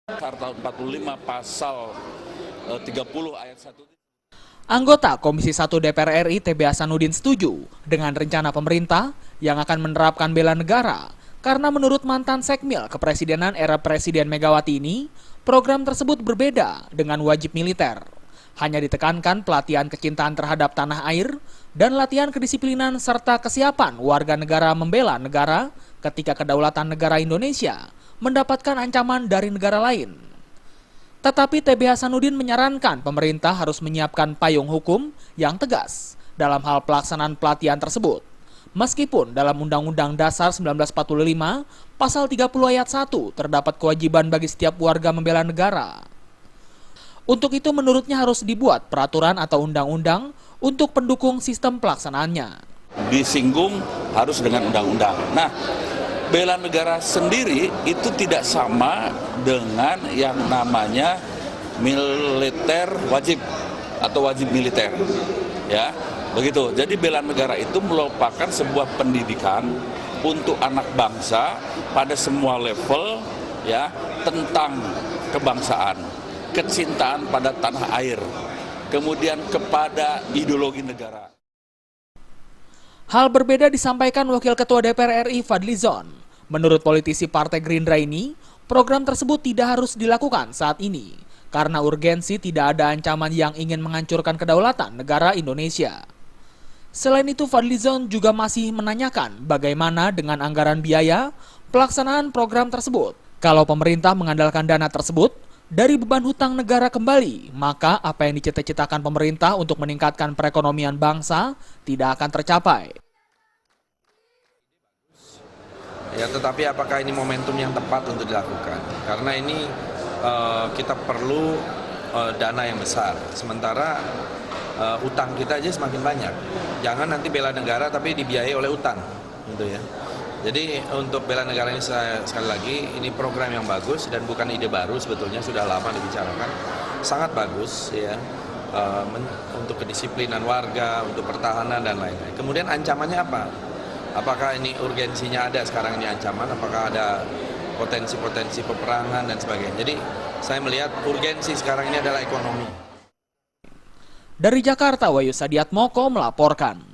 Tahun 45 pasal 30 ayat 1. Anggota Komisi 1 DPR RI TB Hasanuddin setuju dengan rencana pemerintah yang akan menerapkan bela negara karena menurut mantan Sekmil Kepresidenan era Presiden Megawati ini, program tersebut berbeda dengan wajib militer. Hanya ditekankan pelatihan kecintaan terhadap tanah air dan latihan kedisiplinan serta kesiapan warga negara membela negara ketika kedaulatan negara Indonesia mendapatkan ancaman dari negara lain. Tetapi TB Hasanuddin menyarankan pemerintah harus menyiapkan payung hukum yang tegas dalam hal pelaksanaan pelatihan tersebut. Meskipun dalam Undang-Undang Dasar 1945, Pasal 30 ayat 1 terdapat kewajiban bagi setiap warga membela negara. Untuk itu menurutnya harus dibuat peraturan atau undang-undang untuk pendukung sistem pelaksanaannya. Disinggung harus dengan undang-undang. Nah, bela negara sendiri itu tidak sama dengan yang namanya militer wajib atau wajib militer, ya begitu. Jadi bela negara itu merupakan sebuah pendidikan untuk anak bangsa pada semua level, ya, tentang kebangsaan, kecintaan pada tanah air, kemudian kepada ideologi negara. Hal berbeda disampaikan Wakil Ketua DPR RI Fadlizon. Menurut politisi Partai Gerindra ini, program tersebut tidak harus dilakukan saat ini karena urgensi tidak ada ancaman yang ingin menghancurkan kedaulatan negara Indonesia. Selain itu, Fadlizon juga masih menanyakan bagaimana dengan anggaran biaya pelaksanaan program tersebut. Kalau pemerintah mengandalkan dana tersebut dari beban hutang negara kembali, maka apa yang dicita-citakan pemerintah untuk meningkatkan perekonomian bangsa tidak akan tercapai. Ya, tetapi apakah ini momentum yang tepat untuk dilakukan? Karena ini kita perlu dana yang besar. Sementara utang kita aja semakin banyak. Jangan nanti bela negara tapi dibiayai oleh utang, gitu ya. Jadi untuk bela negara ini sekali lagi ini program yang bagus dan bukan ide baru, sebetulnya sudah lama dibicarakan. Sangat bagus ya. Untuk kedisiplinan warga, untuk pertahanan dan lain-lain. Kemudian ancamannya apa? Apakah ini urgensinya ada sekarang ini ancaman, apakah ada potensi-potensi peperangan dan sebagainya. Jadi saya melihat urgensi sekarang ini adalah ekonomi. Dari Jakarta, Wahyu Sadiatmoko melaporkan.